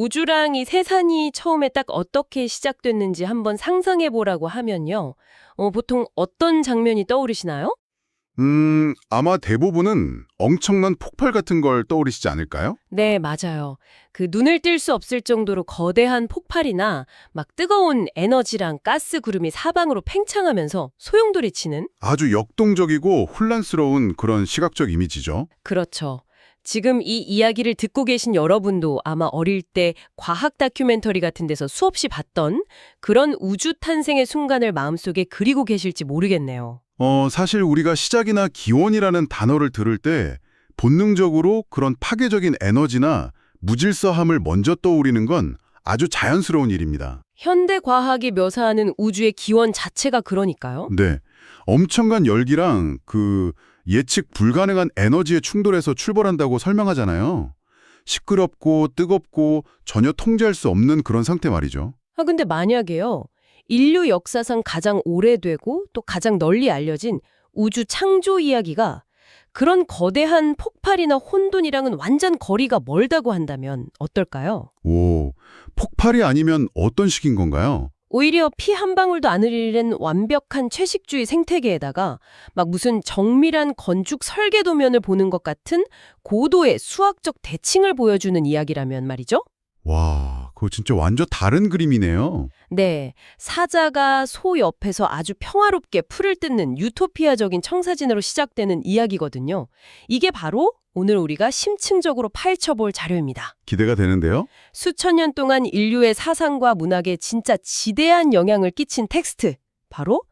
우주랑 이 세상이 처음에 딱 어떻게 시작됐는지 한번 상상해 보라고 하면요. 보통 어떤 장면이 떠오르시나요? 아마 대부분은 엄청난 폭발 같은 걸 떠오르시지 않을까요? 네, 맞아요. 그 눈을 뗄 수 없을 정도로 거대한 폭발이나 막 뜨거운 에너지랑 가스 구름이 사방으로 팽창하면서 소용돌이치는? 아주 역동적이고 혼란스러운 그런 시각적 이미지죠. 그렇죠. 지금 이 이야기를 듣고 계신 여러분도 아마 어릴 때 과학 다큐멘터리 같은 데서 수없이 봤던 그런 우주 탄생의 순간을 마음속에 그리고 계실지 모르겠네요. 사실 우리가 시작이나 기원이라는 단어를 들을 때 본능적으로 그런 파괴적인 에너지나 무질서함을 먼저 떠올리는 건 아주 자연스러운 일입니다. 현대 과학이 묘사하는 우주의 기원 자체가 그러니까요. 네. 엄청난 열기랑 그 예측 불가능한 에너지의 충돌에서 출발한다고 설명하잖아요. 시끄럽고 뜨겁고 전혀 통제할 수 없는 그런 상태 말이죠. 근데 만약에요. 인류 역사상 가장 오래되고 또 가장 널리 알려진 우주 창조 이야기가 그런 거대한 폭발이나 혼돈이랑은 완전 거리가 멀다고 한다면 어떨까요? 오, 폭발이 아니면 어떤 식인 건가요? 오히려 피 한 방울도 안 흘리는 완벽한 채식주의 생태계에다가 막 무슨 정밀한 건축 설계도면을 보는 것 같은 고도의 수학적 대칭을 보여주는 이야기라면 말이죠. 와, 그거 진짜 완전 다른 그림이네요. 네, 사자가 소 옆에서 아주 평화롭게 풀을 뜯는 유토피아적인 청사진으로 시작되는 이야기거든요. 이게 바로 오늘 우리가 심층적으로 파헤쳐볼 자료입니다. 기대가 되는데요? 수천 년 동안 인류의 사상과 문학에 진짜 지대한 영향을 끼친 텍스트, 바로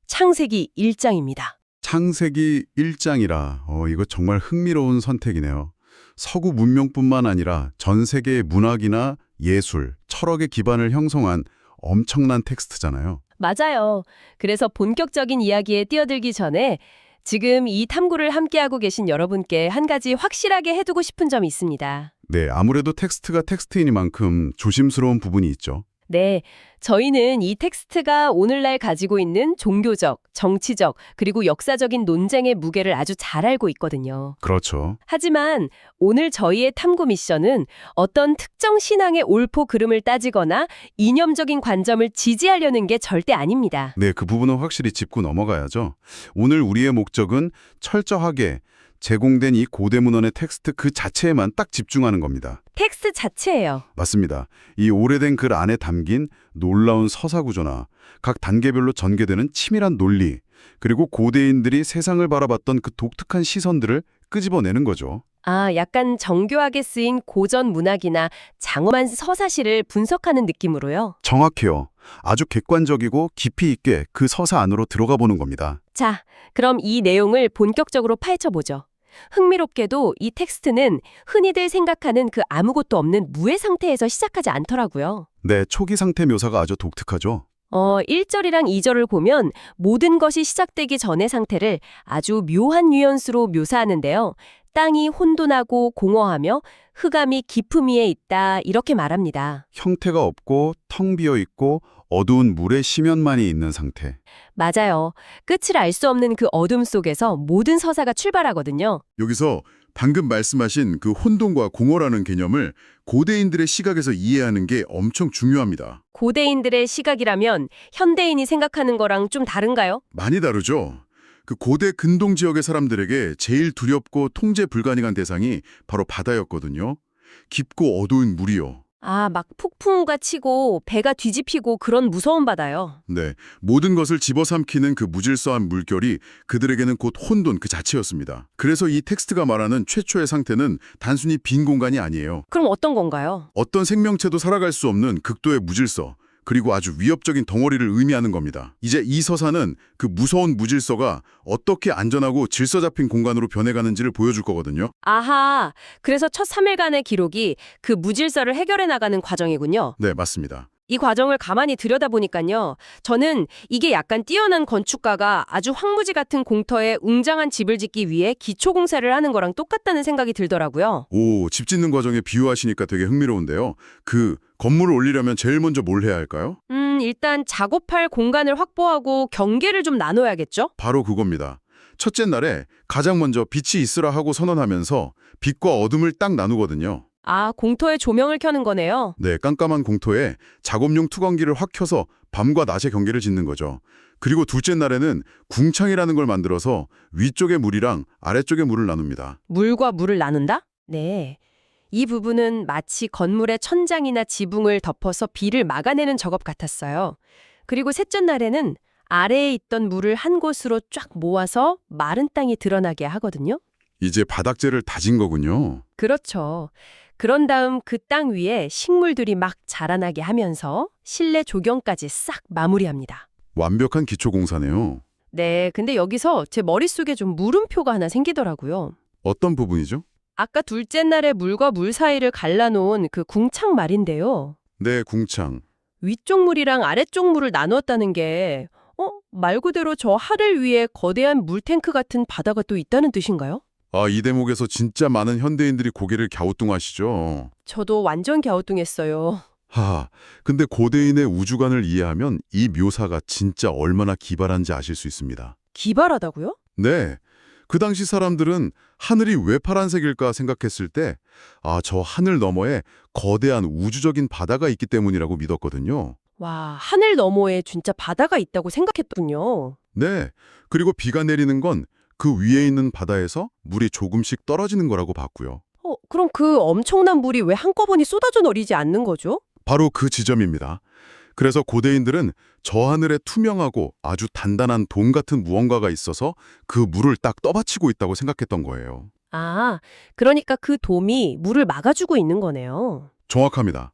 창세기 1장입니다. 창세기 1장이라, 이거 정말 흥미로운 선택이네요. 서구 문명뿐만 아니라 전 세계의 문학이나 예술, 철학의 기반을 형성한 엄청난 텍스트잖아요. 맞아요. 그래서 본격적인 이야기에 뛰어들기 전에 지금 이 탐구를 함께하고 계신 여러분께 한 가지 확실하게 해두고 싶은 점이 있습니다. 네, 아무래도 텍스트가 텍스트이니만큼 조심스러운 부분이 있죠. 네, 저희는 이 텍스트가 오늘날 가지고 있는 종교적, 정치적, 그리고 역사적인 논쟁의 무게를 아주 잘 알고 있거든요. 그렇죠. 하지만 오늘 저희의 탐구 미션은 어떤 특정 신앙의 옳고 그름을 따지거나 이념적인 관점을 지지하려는 게 절대 아닙니다. 네, 그 부분은 확실히 짚고 넘어가야죠. 오늘 우리의 목적은 철저하게 제공된 이 고대 문헌의 텍스트 그 자체에만 딱 집중하는 겁니다. 텍스트 자체예요. 맞습니다. 이 오래된 글 안에 담긴 놀라운 서사 구조나 각 단계별로 전개되는 치밀한 논리, 그리고 고대인들이 세상을 바라봤던 그 독특한 시선들을 끄집어내는 거죠. 약간 정교하게 쓰인 고전 문학이나 장엄한 서사시를 분석하는 느낌으로요. 정확해요. 아주 객관적이고 깊이 있게 그 서사 안으로 들어가 보는 겁니다. 자, 그럼 이 내용을 본격적으로 파헤쳐보죠. 흥미롭게도 이 텍스트는 흔히들 생각하는 그 아무것도 없는 무의 상태에서 시작하지 않더라고요. 네, 초기 상태 묘사가 아주 독특하죠. 1절이랑 2절을 보면 모든 것이 시작되기 전의 상태를 아주 묘한 뉘앙스로 묘사하는데요. 땅이 혼돈하고 공허하며 흑암이 깊음 위에 있다 이렇게 말합니다. 형태가 없고 텅 비어 있고 어두운 물의 심연만이 있는 상태. 맞아요. 끝을 알 수 없는 그 어둠 속에서 모든 서사가 출발하거든요. 여기서 방금 말씀하신 그 혼돈과 공허라는 개념을 고대인들의 시각에서 이해하는 게 엄청 중요합니다. 고대인들의 시각이라면 현대인이 생각하는 거랑 좀 다른가요? 많이 다르죠? 그 고대 근동 지역의 사람들에게 제일 두렵고 통제 불가능한 대상이 바로 바다였거든요. 깊고 어두운 물이요. 막 폭풍우가 치고 배가 뒤집히고 그런 무서운 바다요. 네, 모든 것을 집어삼키는 그 무질서한 물결이 그들에게는 곧 혼돈 그 자체였습니다. 그래서 이 텍스트가 말하는 최초의 상태는 단순히 빈 공간이 아니에요. 그럼 어떤 건가요? 어떤 생명체도 살아갈 수 없는 극도의 무질서, 그리고 아주 위협적인 덩어리를 의미하는 겁니다. 이제 이 서사는 그 무서운 무질서가 어떻게 안전하고 질서 잡힌 공간으로 변해가는지를 보여줄 거거든요. 아하, 그래서 첫 3일간의 기록이 그 무질서를 해결해 나가는 과정이군요. 네, 맞습니다. 이 과정을 가만히 들여다보니까요. 저는 이게 약간 뛰어난 건축가가 아주 황무지 같은 공터에 웅장한 집을 짓기 위해 기초공사를 하는 거랑 똑같다는 생각이 들더라고요. 오, 집 짓는 과정에 비유하시니까 되게 흥미로운데요. 그 건물을 올리려면 제일 먼저 뭘 해야 할까요? 일단 작업할 공간을 확보하고 경계를 좀 나눠야겠죠? 바로 그겁니다. 첫째 날에 가장 먼저 빛이 있으라 하고 선언하면서 빛과 어둠을 딱 나누거든요. 아, 공터에 조명을 켜는 거네요. 네, 깜깜한 공터에 작업용 투광기를 확 켜서 밤과 낮의 경계를 짓는 거죠. 그리고 둘째 날에는 궁창이라는 걸 만들어서 위쪽의 물이랑 아래쪽의 물을 나눕니다. 물과 물을 나눈다? 네. 이 부분은 마치 건물의 천장이나 지붕을 덮어서 비를 막아내는 작업 같았어요. 그리고 셋째 날에는 아래에 있던 물을 한 곳으로 쫙 모아서 마른 땅이 드러나게 하거든요. 이제 바닥재를 다진 거군요. 그렇죠. 그런 다음 그 땅 위에 식물들이 막 자라나게 하면서 실내 조경까지 싹 마무리합니다. 완벽한 기초공사네요. 네, 근데 여기서 제 머릿속에 좀 물음표가 하나 생기더라고요. 어떤 부분이죠? 아까 둘째 날에 물과 물 사이를 갈라놓은 그 궁창 말인데요. 네, 궁창. 위쪽 물이랑 아래쪽 물을 나누었다는 게 말 그대로 저 하늘 위에 거대한 물탱크 같은 바다가 또 있다는 뜻인가요? 아, 이 대목에서 진짜 많은 현대인들이 고개를 갸우뚱하시죠. 저도 완전 갸우뚱했어요. 하하, 근데 고대인의 우주관을 이해하면 이 묘사가 진짜 얼마나 기발한지 아실 수 있습니다. 기발하다고요? 네, 그 당시 사람들은 하늘이 왜 파란색일까 생각했을 때 저 하늘 너머에 거대한 우주적인 바다가 있기 때문이라고 믿었거든요. 와, 하늘 너머에 진짜 바다가 있다고 생각했군요. 네, 그리고 비가 내리는 건 그 위에 있는 바다에서 물이 조금씩 떨어지는 거라고 봤고요. 그럼 그 엄청난 물이 왜 한꺼번에 쏟아져 내리지 않는 거죠? 바로 그 지점입니다. 그래서 고대인들은 저 하늘에 투명하고 아주 단단한 돔 같은 무언가가 있어서 그 물을 딱 떠받치고 있다고 생각했던 거예요. 아, 그러니까 그 돔이 물을 막아주고 있는 거네요. 정확합니다.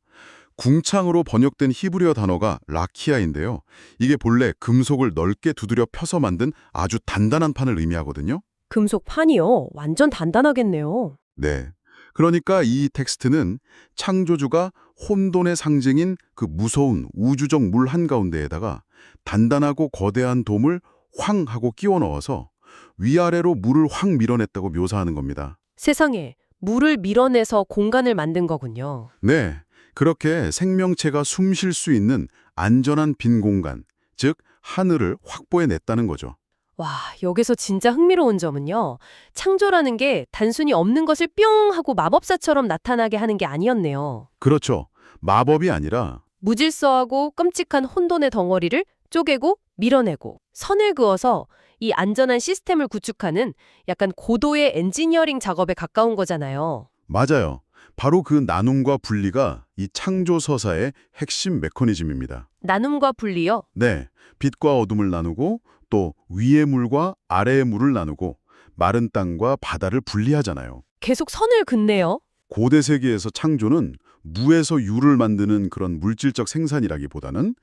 궁창으로 번역된 히브리어 단어가 라키아인데요. 이게 본래 금속을 넓게 두드려 펴서 만든 아주 단단한 판을 의미하거든요. 금속 판이요? 완전 단단하겠네요. 네. 그러니까 이 텍스트는 창조주가 혼돈의 상징인 그 무서운 우주적 물 한가운데에다가 단단하고 거대한 돔을 황 하고 끼워 넣어서 위아래로 물을 확 밀어냈다고 묘사하는 겁니다. 세상에, 물을 밀어내서 공간을 만든 거군요. 네. 그렇게 생명체가 숨 쉴 수 있는 안전한 빈 공간, 즉 하늘을 확보해냈다는 거죠. 와, 여기서 진짜 흥미로운 점은요. 창조라는 게 단순히 없는 것을 뿅 하고 마법사처럼 나타나게 하는 게 아니었네요. 그렇죠. 마법이 아니라 무질서하고 끔찍한 혼돈의 덩어리를 쪼개고 밀어내고 선을 그어서 이 안전한 시스템을 구축하는 약간 고도의 엔지니어링 작업에 가까운 거잖아요. 맞아요. 바로 그 나눔과 분리가 이 창조 서사의 핵심 메커니즘입니다. 나눔과 분리요? 네, 빛과 어둠을 나누고 또 위의 물과 아래의 물을 나누고 마른 땅과 바다를 분리하잖아요. 계속 선을 긋네요. 고대 세계에서 창조는 무에서 유를 만드는 그런 물질적 생산이라기보다는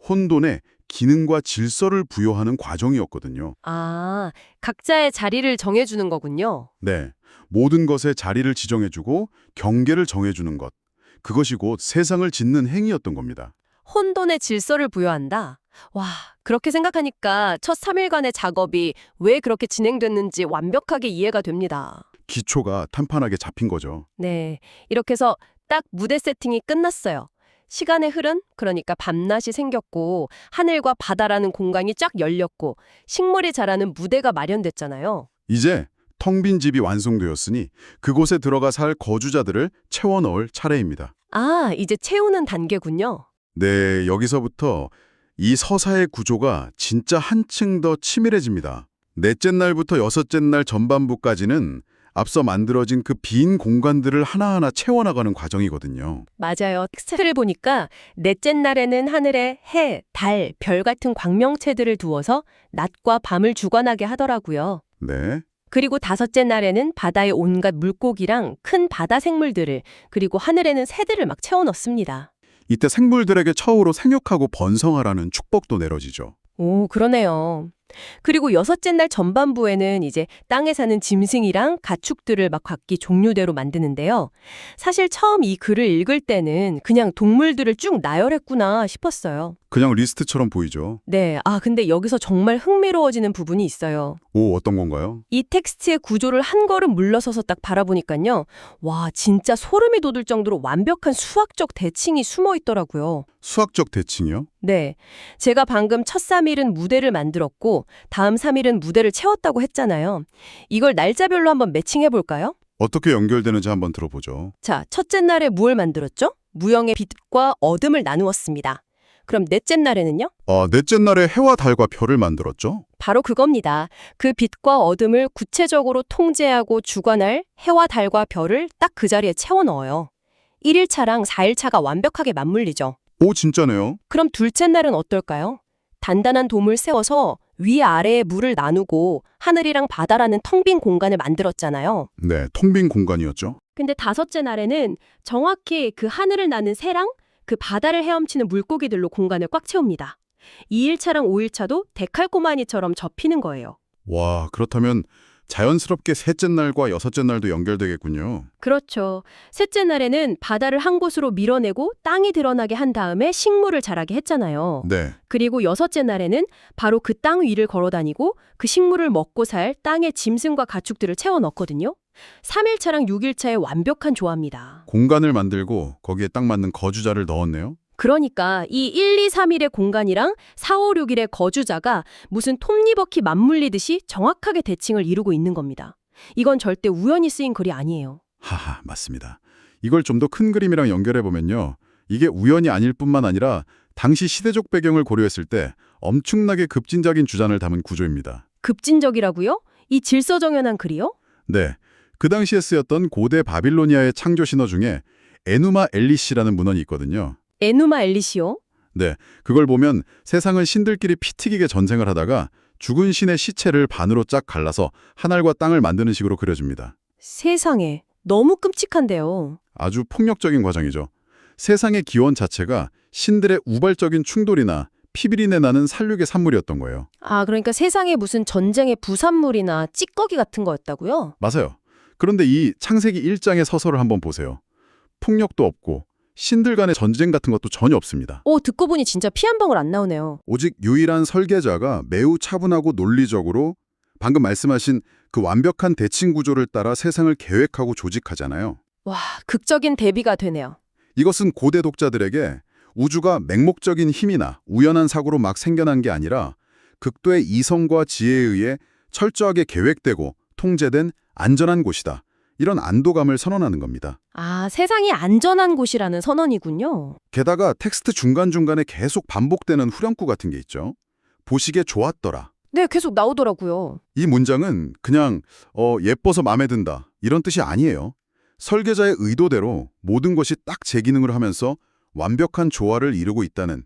혼돈에 기능과 질서를 부여하는 과정이었거든요. 아, 각자의 자리를 정해주는 거군요. 네, 모든 것에 자리를 지정해주고 경계를 정해주는 것. 그것이 곧 세상을 짓는 행위였던 겁니다. 혼돈의 질서를 부여한다. 와, 그렇게 생각하니까 첫 3일간의 작업이 왜 그렇게 진행됐는지 완벽하게 이해가 됩니다. 기초가 탄탄하게 잡힌 거죠. 네, 이렇게 해서 딱 무대 세팅이 끝났어요. 시간의 흐름, 그러니까 밤낮이 생겼고 하늘과 바다라는 공간이 쫙 열렸고 식물이 자라는 무대가 마련됐잖아요. 이제 텅 빈 집이 완성되었으니 그곳에 들어가 살 거주자들을 채워 넣을 차례입니다. 아, 이제 채우는 단계군요. 네, 여기서부터 이 서사의 구조가 진짜 한층 더 치밀해집니다. 넷째 날부터 여섯째 날 전반부까지는 앞서 만들어진 그 빈 공간들을 하나하나 채워나가는 과정이거든요. 맞아요. 텍스트를 보니까 넷째 날에는 하늘에 해, 달, 별 같은 광명체들을 두어서 낮과 밤을 주관하게 하더라고요. 네, 그리고 다섯째 날에는 바다의 온갖 물고기랑 큰 바다 생물들을, 그리고 하늘에는 새들을 막 채워 넣습니다. 이때 생물들에게 처우로 생육하고 번성하라는 축복도 내려지죠. 오, 그러네요. 그리고 여섯째 날 전반부에는 이제 땅에 사는 짐승이랑 가축들을 막 각기 종류대로 만드는데요. 사실 처음 이 글을 읽을 때는 그냥 동물들을 쭉 나열했구나 싶었어요. 그냥 리스트처럼 보이죠. 네, 근데 여기서 정말 흥미로워지는 부분이 있어요. 오, 어떤 건가요? 이 텍스트의 구조를 한 걸음 물러서서 딱 바라보니까요. 와, 진짜 소름이 돋을 정도로 완벽한 수학적 대칭이 숨어 있더라고요. 수학적 대칭이요? 네, 제가 방금 첫 3일은 무대를 만들었고 다음 3일은 무대를 채웠다고 했잖아요. 이걸 날짜별로 한번 매칭해 볼까요? 어떻게 연결되는지 한번 들어보죠. 자, 첫째 날에 무엇을 만들었죠? 무형의 빛과 어둠을 나누었습니다. 그럼 넷째 날에는요? 넷째 날에 해와 달과 별을 만들었죠? 바로 그겁니다. 그 빛과 어둠을 구체적으로 통제하고 주관할 해와 달과 별을 딱 그 자리에 채워 넣어요. 1일차랑 4일차가 완벽하게 맞물리죠. 오, 진짜네요. 그럼 둘째 날은 어떨까요? 단단한 돔을 세워서 위아래에 물을 나누고 하늘이랑 바다라는 텅 빈 공간을 만들었잖아요. 네, 텅 빈 공간이었죠. 근데 다섯째 날에는 정확히 그 하늘을 나는 새랑 그 바다를 헤엄치는 물고기들로 공간을 꽉 채웁니다. 2일차랑 5일차도 데칼코마니처럼 접히는 거예요. 와, 그렇다면 자연스럽게 셋째 날과 여섯째 날도 연결되겠군요. 그렇죠. 셋째 날에는 바다를 한 곳으로 밀어내고 땅이 드러나게 한 다음에 식물을 자라게 했잖아요. 네, 그리고 여섯째 날에는 바로 그 땅 위를 걸어다니고 그 식물을 먹고 살 땅의 짐승과 가축들을 채워 넣거든요. 3일차랑 6일차의 완벽한 조화입니다. 공간을 만들고 거기에 딱 맞는 거주자를 넣었네요. 그러니까 이 1, 2, 3일의 공간이랑 4, 5, 6일의 거주자가 무슨 톱니바퀴 맞물리듯이 정확하게 대칭을 이루고 있는 겁니다. 이건 절대 우연히 쓰인 글이 아니에요. 하하, 맞습니다. 이걸 좀 더 큰 그림이랑 연결해보면요. 이게 우연이 아닐 뿐만 아니라 당시 시대적 배경을 고려했을 때 엄청나게 급진적인 주장을 담은 구조입니다. 급진적이라고요? 이 질서정연한 글이요? 네, 그 당시에 쓰였던 고대 바빌로니아의 창조 신화 중에 에누마 엘리시라는 문헌이 있거든요. 에누마 엘리시오? 네, 그걸 보면 세상은 신들끼리 피 튀기게 전쟁을 하다가 죽은 신의 시체를 반으로 쫙 갈라서 하늘과 땅을 만드는 식으로 그려줍니다. 세상에, 너무 끔찍한데요. 아주 폭력적인 과정이죠. 세상의 기원 자체가 신들의 우발적인 충돌이나 피비린내 나는 살육의 산물이었던 거예요. 아, 그러니까 세상에 무슨 전쟁의 부산물이나 찌꺼기 같은 거였다고요? 맞아요. 그런데 이 창세기 1장의 서서를 한번 보세요. 폭력도 없고 신들 간의 전쟁 같은 것도 전혀 없습니다. 듣고 보니 진짜 피 한 방울 안 나오네요. 오직 유일한 설계자가 매우 차분하고 논리적으로 방금 말씀하신 그 완벽한 대칭 구조를 따라 세상을 계획하고 조직하잖아요. 와, 극적인 대비가 되네요. 이것은 고대 독자들에게 우주가 맹목적인 힘이나 우연한 사고로 막 생겨난 게 아니라 극도의 이성과 지혜에 의해 철저하게 계획되고 통제된 안전한 곳이다. 이런 안도감을 선언하는 겁니다. 아, 세상이 안전한 곳이라는 선언이군요. 게다가 텍스트 중간중간에 계속 반복되는 후렴구 같은 게 있죠. 보시기에 좋았더라. 네, 계속 나오더라고요. 이 문장은 그냥 예뻐서 마음에 든다 이런 뜻이 아니에요. 설계자의 의도대로 모든 것이 딱 제 기능을 하면서 완벽한 조화를 이루고 있다는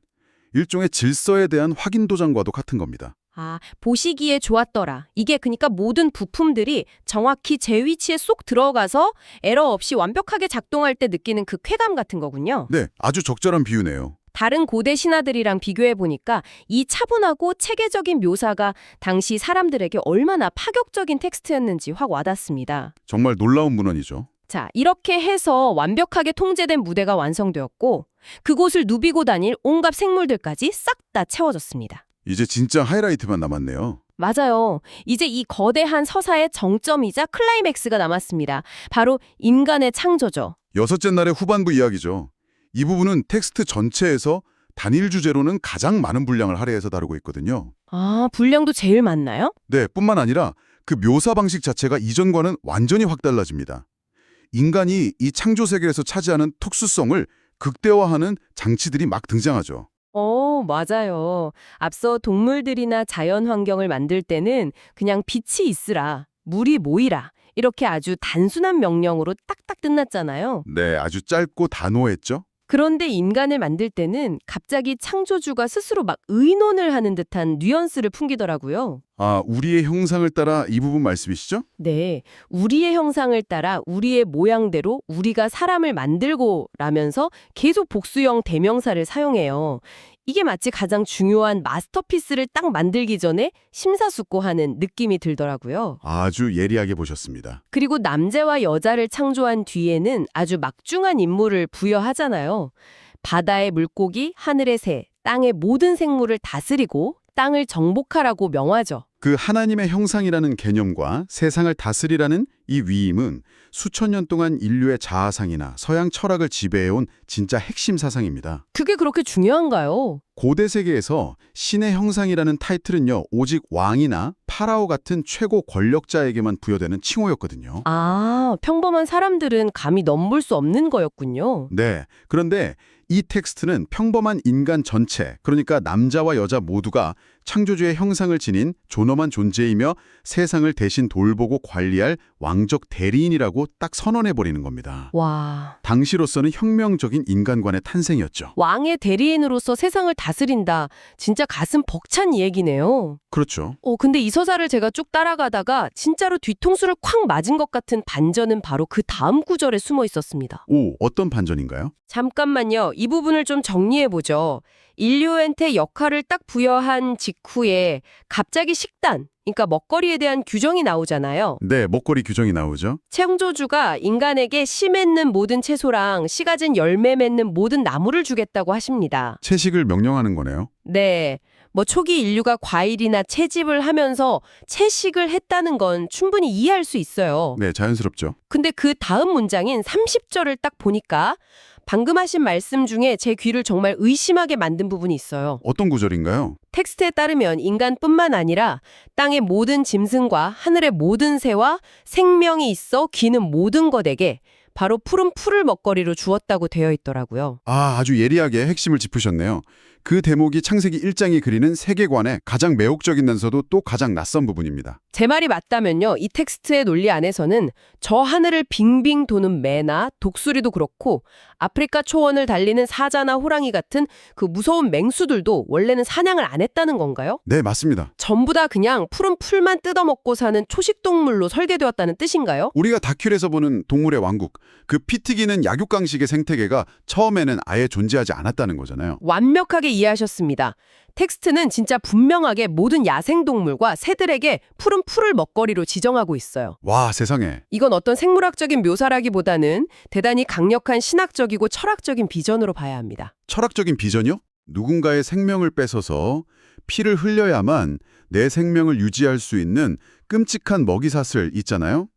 일종의 질서에 대한 확인 도장과도 같은 겁니다. 아, 보시기에 좋았더라. 이게 그러니까 모든 부품들이 정확히 제 위치에 쏙 들어가서 에러 없이 완벽하게 작동할 때 느끼는 그 쾌감 같은 거군요. 네, 아주 적절한 비유네요. 다른 고대 신화들이랑 비교해 보니까 이 차분하고 체계적인 묘사가 당시 사람들에게 얼마나 파격적인 텍스트였는지 확 와닿습니다. 정말 놀라운 문헌이죠. 자, 이렇게 해서 완벽하게 통제된 무대가 완성되었고 그곳을 누비고 다닐 온갖 생물들까지 싹 다 채워졌습니다. 이제 진짜 하이라이트만 남았네요. 맞아요. 이제 이 거대한 서사의 정점이자 클라이맥스가 남았습니다. 바로 인간의 창조죠. 여섯째 날의 후반부 이야기죠. 이 부분은 텍스트 전체에서 단일 주제로는 가장 많은 분량을 할애해서 다루고 있거든요. 아, 분량도 제일 많나요? 네, 뿐만 아니라 그 묘사 방식 자체가 이전과는 완전히 확 달라집니다. 인간이 이 창조 세계에서 차지하는 특수성을 극대화하는 장치들이 막 등장하죠. 맞아요. 앞서 동물들이나 자연 환경을 만들 때는 그냥 빛이 있으라, 물이 모이라 이렇게 아주 단순한 명령으로 딱딱 끝났잖아요. 네, 아주 짧고 단호했죠? 그런데 인간을 만들 때는 갑자기 창조주가 스스로 막 의논을 하는 듯한 뉘앙스를 풍기더라고요. 아, 우리의 형상을 따라 이 부분 말씀이시죠? 네, 우리의 형상을 따라 우리의 모양대로 우리가 사람을 만들고 라면서 계속 복수형 대명사를 사용해요. 이게 마치 가장 중요한 마스터피스를 딱 만들기 전에 심사숙고하는 느낌이 들더라고요. 아주 예리하게 보셨습니다. 그리고 남자와 여자를 창조한 뒤에는 아주 막중한 임무를 부여하잖아요. 바다의 물고기, 하늘의 새, 땅의 모든 생물을 다스리고 땅을 정복하라고 명하죠. 그 하나님의 형상이라는 개념과 세상을 다스리라는 이 위임은 수천 년 동안 인류의 자아상이나 서양 철학을 지배해온 진짜 핵심 사상입니다. 그게 그렇게 중요한가요? 고대 세계에서 신의 형상이라는 타이틀은요, 오직 왕이나 파라오 같은 최고 권력자에게만 부여되는 칭호였거든요. 아, 평범한 사람들은 감히 넘볼 수 없는 거였군요. 네. 그런데 이 텍스트는 평범한 인간 전체, 그러니까 남자와 여자 모두가 창조주의 형상을 지닌 존엄한 존재이며 세상을 대신 돌보고 관리할 왕적 대리인이라고 딱 선언해버리는 겁니다. 와, 당시로서는 혁명적인 인간관의 탄생이었죠. 왕의 대리인으로서 세상을 다스린다. 진짜 가슴 벅찬 얘기네요. 그렇죠. 근데 이 서사를 제가 쭉 따라가다가 진짜로 뒤통수를 콱 맞은 것 같은 반전은 바로 그 다음 구절에 숨어 있었습니다. 오, 어떤 반전인가요? 잠깐만요. 이 부분을 좀 정리해보죠. 인류한테 역할을 딱 부여한 직후에 갑자기 식단, 그러니까 먹거리에 대한 규정이 나오잖아요. 네, 먹거리 규정이 나오죠. 창조주가 인간에게 씨 맺는 모든 채소랑 씨 가진 열매 맺는 모든 나무를 주겠다고 하십니다. 채식을 명령하는 거네요. 네. 초기 인류가 과일이나 채집을 하면서 채식을 했다는 건 충분히 이해할 수 있어요. 네, 자연스럽죠. 근데 그 다음 문장인 30절을 딱 보니까 방금 하신 말씀 중에 제 귀를 정말 의심하게 만든 부분이 있어요. 어떤 구절인가요? 텍스트에 따르면 인간뿐만 아니라 땅의 모든 짐승과 하늘의 모든 새와 생명이 있어 기는 모든 것에게 바로 푸른 풀을 먹거리로 주었다고 되어 있더라고요. 아, 아주 예리하게 핵심을 짚으셨네요. 그 대목이 창세기 1장이 그리는 세계관의 가장 매혹적이면서도 또 가장 낯선 부분입니다. 제 말이 맞다면요. 이 텍스트의 논리 안에서는 저 하늘을 빙빙 도는 매나 독수리도 그렇고 아프리카 초원을 달리는 사자나 호랑이 같은 그 무서운 맹수들도 원래는 사냥을 안 했다는 건가요? 네, 맞습니다. 전부 다 그냥 푸른 풀만 뜯어먹고 사는 초식동물로 설계되었다는 뜻인가요? 우리가 다큐에서 보는 동물의 왕국, 그 피 튀기는 약육강식의 생태계가 처음에는 아예 존재하지 않았다는 거잖아요. 완벽하게 이해하셨습니다. 텍스트는 진짜 분명하게 모든 야생동물과 새들에게 푸른 풀을 먹거리로 지정하고 있어요. 와, 세상에. 이건 어떤 생물학적인 묘사라기보다는 대단히 강력한 신학적이고 철학적인 비전으로 봐야 합니다. 철학적인 비전이요? 누군가의 생명을 뺏어서 피를 흘려야만 내 생명을 유지할 수 있는 끔찍한 먹이사슬 있잖아요.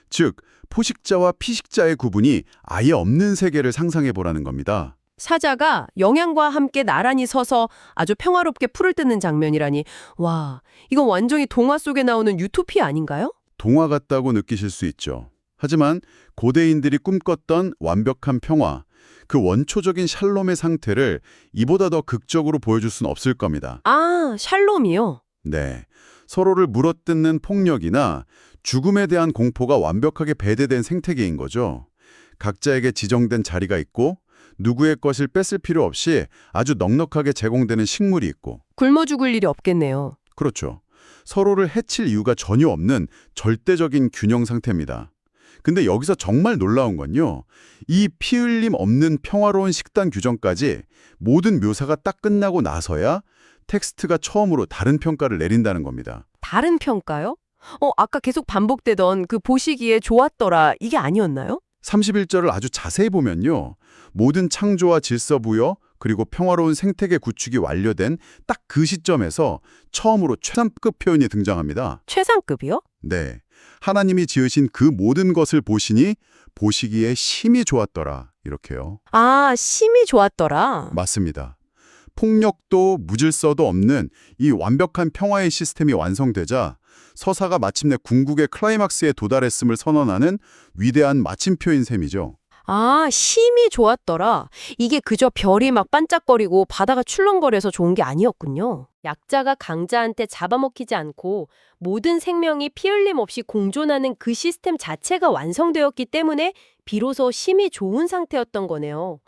즉, 포식자와 피식자의 구분이 아예 없는 세계를 상상해보라는 겁니다. 사자가 영양과 함께 나란히 서서 아주 평화롭게 풀을 뜯는 장면이라니, 와, 이건 완전히 동화 속에 나오는 유토피아 아닌가요? 동화 같다고 느끼실 수 있죠. 하지만 고대인들이 꿈꿨던 완벽한 평화, 그 원초적인 샬롬의 상태를 이보다 더 극적으로 보여줄 수는 없을 겁니다. 아, 샬롬이요? 네, 서로를 물어뜯는 폭력이나 죽음에 대한 공포가 완벽하게 배제된 생태계인 거죠. 각자에게 지정된 자리가 있고 누구의 것을 뺏을 필요 없이 아주 넉넉하게 제공되는 식물이 있고. 굶어 죽을 일이 없겠네요. 그렇죠. 서로를 해칠 이유가 전혀 없는 절대적인 균형 상태입니다. 근데 여기서 정말 놀라운 건요. 이 피 흘림 없는 평화로운 식단 규정까지 모든 묘사가 딱 끝나고 나서야 텍스트가 처음으로 다른 평가를 내린다는 겁니다. 다른 평가요? 아까 계속 반복되던 그 보시기에 좋았더라, 이게 아니었나요? 31절을 아주 자세히 보면요. 모든 창조와 질서 부여 그리고 평화로운 생태계 구축이 완료된 딱 그 시점에서 처음으로 최상급 표현이 등장합니다. 최상급이요? 네. 하나님이 지으신 그 모든 것을 보시니 보시기에 심히 좋았더라. 이렇게요. 아, 심히 좋았더라. 맞습니다. 폭력도 무질서도 없는 이 완벽한 평화의 시스템이 완성되자 서사가 마침내 궁극의 클라이막스에 도달했음을 선언하는 위대한 마침표인 셈이죠. 아, 심히 좋았더라. 이게 그저 별이 막 반짝거리고 바다가 출렁거려서 좋은 게 아니었군요. 약자가 강자한테 잡아먹히지 않고 모든 생명이 피 흘림 없이 공존하는 그 시스템 자체가 완성되었기 때문에 비로소 심히 좋은 상태였던 거네요.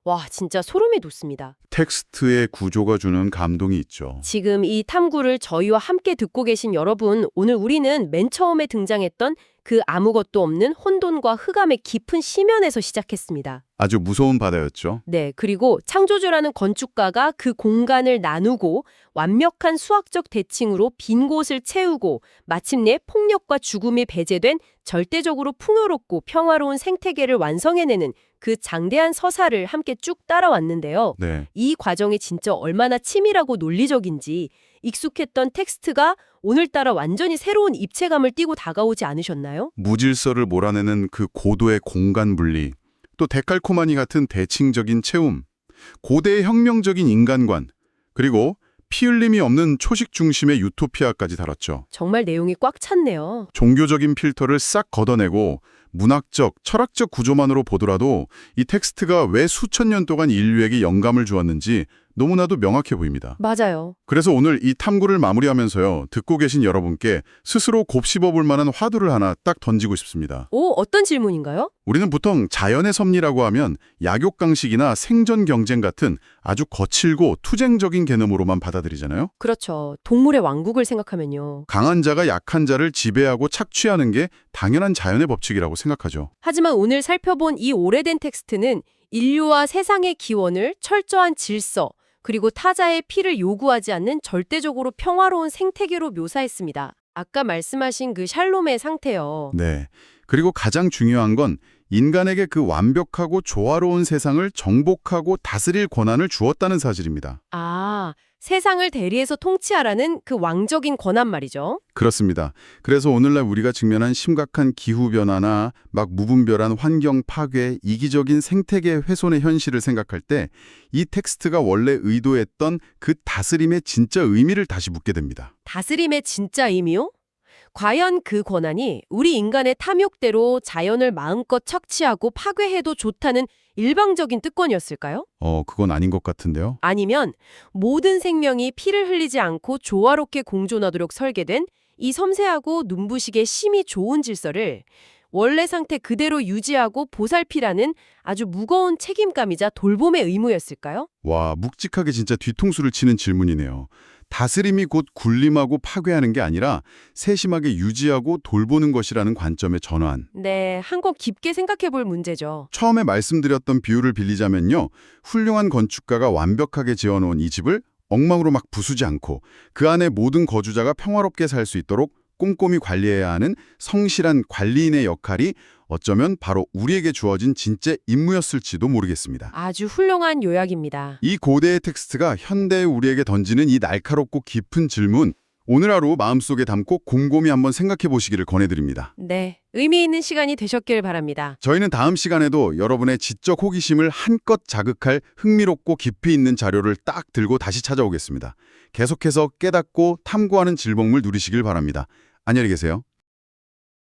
와, 진짜 소름이 돋습니다. 텍스트의 구조가 주는 감동이 있죠. 지금 이 탐구를 저희와 함께 듣고 계신 여러분, 오늘 우리는 맨 처음에 등장했던 그 아무것도 없는 혼돈과 흑암의 깊은 심연에서 시작했습니다. 아주 무서운 바다였죠. 네, 그리고 창조주라는 건축가가 그 공간을 나누고 완벽한 수학적 대칭으로 빈 곳을 채우고 마침내 폭력과 죽음이 배제된 절대적으로 풍요롭고 평화로운 생태계를 완성해내는 그 장대한 서사를 함께 쭉 따라왔는데요. 네. 이 과정이 진짜 얼마나 치밀하고 논리적인지 익숙했던 텍스트가 오늘따라 완전히 새로운 입체감을 띠고 다가오지 않으셨나요? 무질서를 몰아내는 그 고도의 공간 분리, 또 데칼코마니 같은 대칭적인 체움, 고대의 혁명적인 인간관, 그리고 피 흘림이 없는 초식 중심의 유토피아까지 달았죠. 정말 내용이 꽉 찼네요. 종교적인 필터를 싹 걷어내고 문학적, 철학적 구조만으로 보더라도 이 텍스트가 왜 수천 년 동안 인류에게 영감을 주었는지 너무나도 명확해 보입니다. 맞아요. 그래서 오늘 이 탐구를 마무리하면서요, 듣고 계신 여러분께 스스로 곱씹어 볼 만한 화두를 하나 딱 던지고 싶습니다. 오, 어떤 질문인가요? 우리는 보통 자연의 섭리라고 하면 약육강식이나 생존 경쟁 같은 아주 거칠고 투쟁적인 개념으로만 받아들이잖아요. 그렇죠. 동물의 왕국을 생각하면요. 강한 자가 약한 자를 지배하고 착취하는 게 당연한 자연의 법칙이라고 생각하죠. 하지만 오늘 살펴본 이 오래된 텍스트는 인류와 세상의 기원을 철저한 질서, 그리고 타자의 피를 요구하지 않는 절대적으로 평화로운 생태계로 묘사했습니다. 아까 말씀하신 그 샬롬의 상태요. 네. 그리고 가장 중요한 건 인간에게 그 완벽하고 조화로운 세상을 정복하고 다스릴 권한을 주었다는 사실입니다. 아, 세상을 대리해서 통치하라는 그 왕적인 권한 말이죠. 그렇습니다. 그래서 오늘날 우리가 직면한 심각한 기후변화나 막 무분별한 환경 파괴, 이기적인 생태계 훼손의 현실을 생각할 때 이 텍스트가 원래 의도했던 그 다스림의 진짜 의미를 다시 묻게 됩니다. 다스림의 진짜 의미요? 과연 그 권한이 우리 인간의 탐욕대로 자연을 마음껏 착취하고 파괴해도 좋다는 일방적인 뜻권이었을까요? 그건 아닌 것 같은데요. 아니면 모든 생명이 피를 흘리지 않고 조화롭게 공존하도록 설계된 이 섬세하고 눈부시게 심이 좋은 질서를 원래 상태 그대로 유지하고 보살피라는 아주 무거운 책임감이자 돌봄의 의무였을까요? 와, 묵직하게 진짜 뒤통수를 치는 질문이네요. 다스림이 곧 군림하고 파괴하는 게 아니라 세심하게 유지하고 돌보는 것이라는 관점의 전환. 네, 한껏 깊게 생각해 볼 문제죠. 처음에 말씀드렸던 비유를 빌리자면요. 훌륭한 건축가가 완벽하게 지어놓은 이 집을 엉망으로 막 부수지 않고 그 안에 모든 거주자가 평화롭게 살 수 있도록 꼼꼼히 관리해야 하는 성실한 관리인의 역할이 어쩌면 바로 우리에게 주어진 진짜 임무였을지도 모르겠습니다. 아주 훌륭한 요약입니다. 이 고대의 텍스트가 현대의 우리에게 던지는 이 날카롭고 깊은 질문, 오늘 하루 마음속에 담고 곰곰이 한번 생각해 보시기를 권해드립니다. 네, 의미 있는 시간이 되셨길 바랍니다. 저희는 다음 시간에도 여러분의 지적 호기심을 한껏 자극할 흥미롭고 깊이 있는 자료를 딱 들고 다시 찾아오겠습니다. 계속해서 깨닫고 탐구하는 질문을 누리시길 바랍니다. 안녕히 계세요.